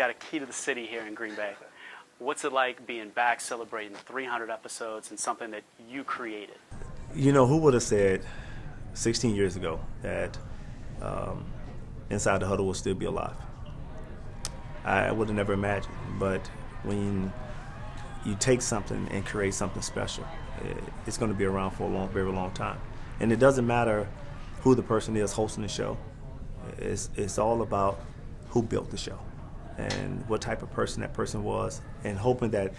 got a key to the city here in Green Bay. What's it like being back celebrating 300 episodes and something that you created? You know, who would have said 16 years ago that Inside the Huddle would still be alive? I would have never imagined. But when you take something and create something special, it's going to be around for a very long time. And it doesn't matter who the person is hosting the show. It's all about who built the show and what type of person that person was, and hoping that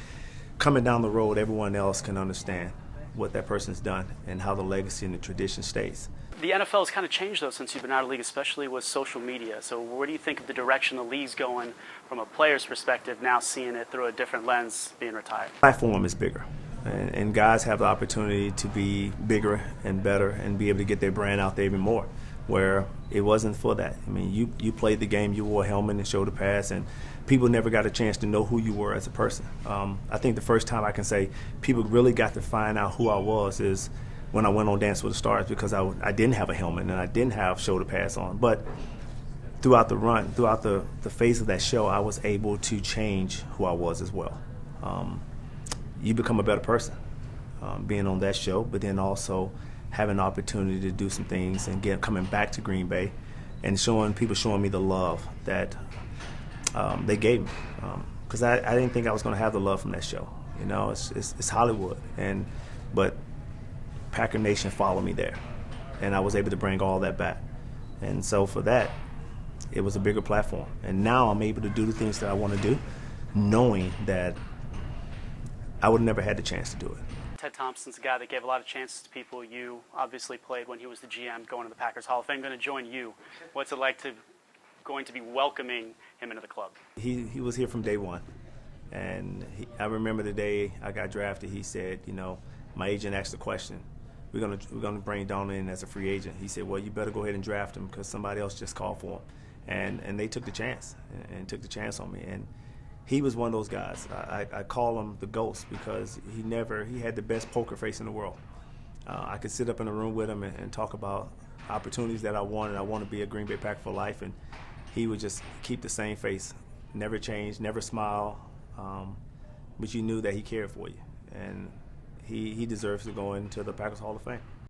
coming down the road, everyone else can understand what that person's done and how the legacy and the tradition stays. The NFL has kind of changed, though, since you've been out of the league, especially with social media. So where do you think of the direction the league's going from a player's perspective, now seeing it through a different lens, being retired? The platform is bigger, and guys have the opportunity to be bigger and better and be able to get their brand out there even more, where it wasn't for that. I mean, you played the game, you wore a helmet and shoulder pads, and people never got a chance to know who you were as a person. I think the first time I can say people really got to find out who I was is when I went on Dance with the Stars, because I didn't have a helmet and I didn't have shoulder pads on. But throughout the run, throughout the phase of that show, I was able to change who I was as well. You become a better person being on that show, but then also having the opportunity to do some things and coming back to Green Bay and showing me the love that they gave me. Because I didn't think I was going to have the love from that show. You know, it's Hollywood, but Packer Nation followed me there, and I was able to bring all that back. And so for that, it was a bigger platform. And now I'm able to do the things that I want to do, knowing that I would have never had the chance to do it. Ted Thompson's a guy that gave a lot of chances to people. You obviously played when he was the GM, going to the Packers Hall of Fame, going to join you. What's it like going to be welcoming him into the club? He was here from day one. And I remember the day I got drafted, he said, you know, my agent asked the question, we're gonna bring Donald in as a free agent. He said, well, you better go ahead and draft him because somebody else just called for him. And they took the chance and took the chance on me. And he was one of those guys. I call him the ghost because he had the best poker face in the world. I could sit up in a room with him and talk about opportunities that I wanted. I want to be a Green Bay Packer for life, and he would just keep the same face, never change, never smile, but you knew that he cared for you. And he deserves to go into the Packers Hall of Fame.